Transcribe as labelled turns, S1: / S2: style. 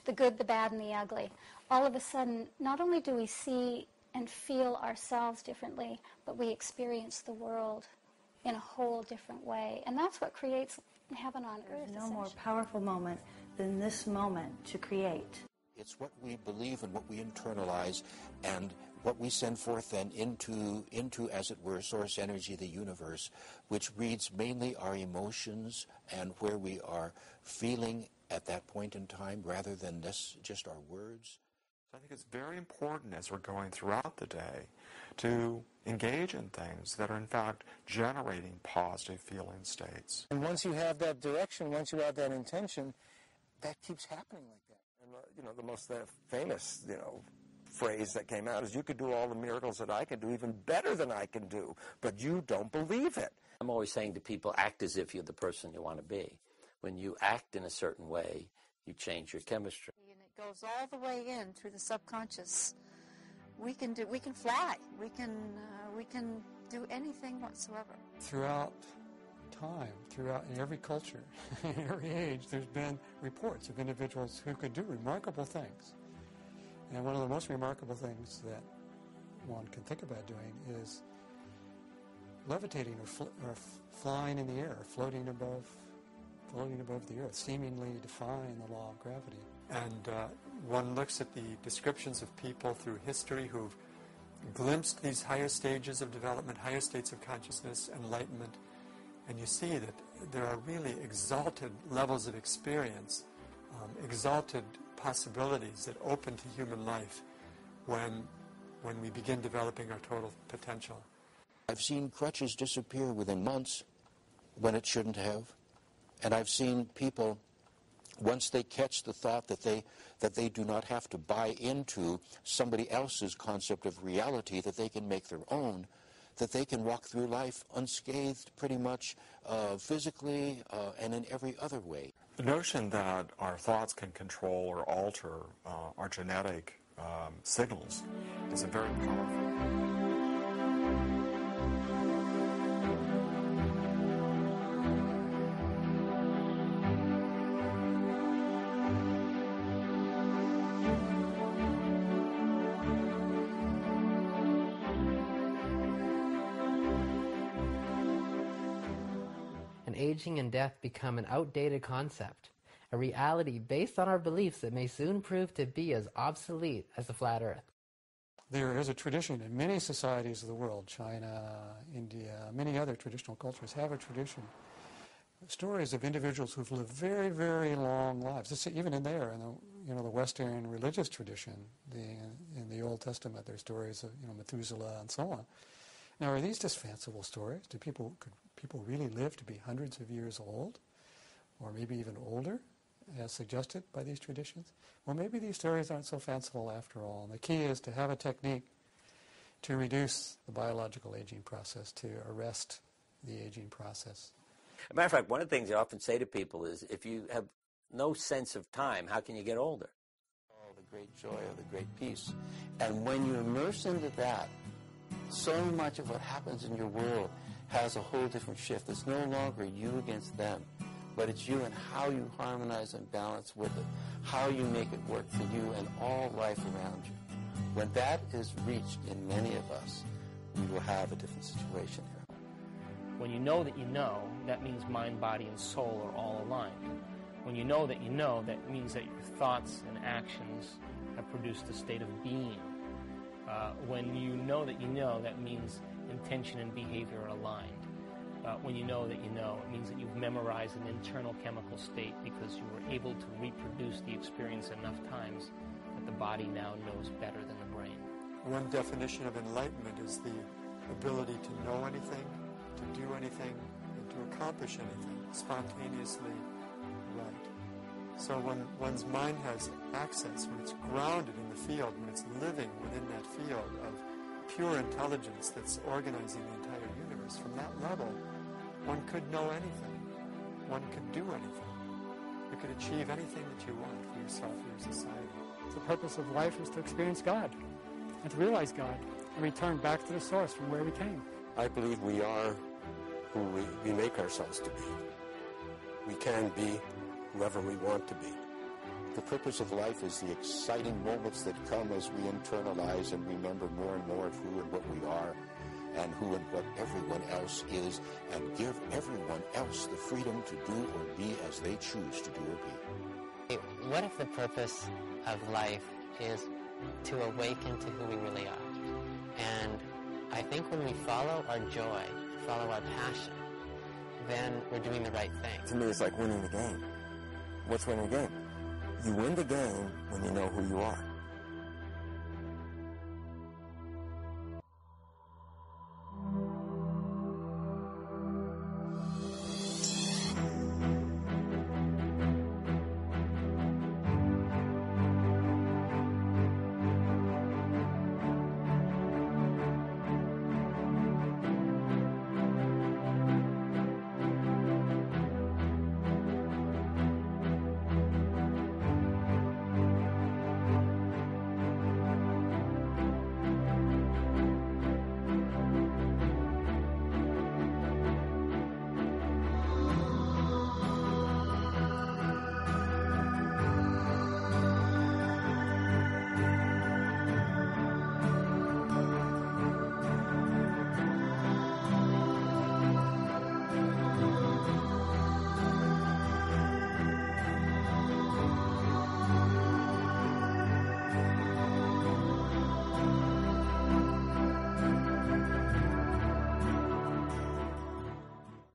S1: the good, the bad, and the ugly. All of a sudden, not only do we see and feel ourselves differently, but we experience the world in a whole different way. And that's what creates heaven on earth.
S2: There's no more powerful moment than this moment to create.
S3: It's what we believe and what we internalize and what we send forth then into, as it were, source energy, the universe, which reads mainly our emotions and where we are feeling at that point in time rather than just our words.
S4: I think it's very important as we're going throughout the day to engage in things that are in fact generating positive feeling states.
S5: And once you have that direction, once you have that intention, that keeps happening like that. And the most famous, phrase that came out is, you could do all the miracles that I can do even better than I can do, but you don't believe it.
S6: I'm always saying to people, act as if you're the person you want to be. When you act in a certain way, you change your chemistry.
S7: And it goes all the way in through the subconscious. We can fly. We can do anything whatsoever.
S8: Throughout time, in every culture, in every age, there's been reports of individuals who could do remarkable things. And one of the most remarkable things that one can think about doing is levitating or flying in the air, floating above the earth, seemingly defying the law of gravity. And one looks at the descriptions of people through history who've glimpsed these higher stages of development, higher states of consciousness, enlightenment, and you see that there are really exalted levels of experience, exalted possibilities that open to human life when we begin developing our total potential.
S3: I've seen crutches disappear within months when it shouldn't have. And I've seen people, once they catch the thought that they do not have to buy into somebody else's concept of reality, that they can make their own, that they can walk through life unscathed pretty much physically and in every other way.
S4: The notion that our thoughts can control or alter our genetic signals is a very powerful.
S9: Aging and death become an outdated concept, a reality based on our beliefs that may soon prove to be as obsolete as the flat earth.
S8: There is a tradition in many societies of the world, China, India, many other traditional cultures have a tradition. Stories of individuals who've lived very, very long lives. This, even in there, in the Western religious tradition, in the Old Testament, there are stories of Methuselah and so on. Now, are these just fanciful stories? Could people really live to be hundreds of years old, or maybe even older, as suggested by these traditions? Well, maybe these stories aren't so fanciful after all. And the key is to have a technique to reduce the biological aging process, to arrest the aging process.
S6: As a matter of fact, one of the things I often say to people is, if you have no sense of time, how can you get older?
S3: Oh, the great joy of the great peace. And when you immerse into that, so much of what happens in your world has a whole different shift. It's no longer you against them, but it's you and how you harmonize and balance with it, how you make it work for you and all life around you. When that is reached in many of us, we will have a different situation here.
S10: When you know, that means mind, body, and soul are all aligned. When you know, that means that your thoughts and actions have produced a state of being. When you know, that means intention and behavior are aligned. When you know, it means that you've memorized an internal chemical state because you were able to reproduce the experience enough times that the body now knows better than the brain.
S8: One definition of enlightenment is the ability to know anything, to do anything, and to accomplish anything spontaneously right. So when one's mind has access, when it's grounded in the field, when it's living within that field of pure intelligence that's organizing the entire universe, from that level, one could know anything. One could do anything. You could achieve anything that you want for yourself, for your society. The purpose of life is to experience God and to realize God and return back to the source from where we came.
S5: I believe we are who we make ourselves to be. We can be whoever we want to be.
S11: The purpose of life is the exciting moments that come as we internalize and remember more and more of who and what we are and who and what everyone else is, and give everyone else the freedom to do or be as they choose to do or be.
S9: What if the purpose of life is to awaken to who we really are? And I think when we follow our joy, follow our passion, then we're doing the right thing.
S5: To me, it's like winning the game. What's winning the game? You win the game when you know who you are.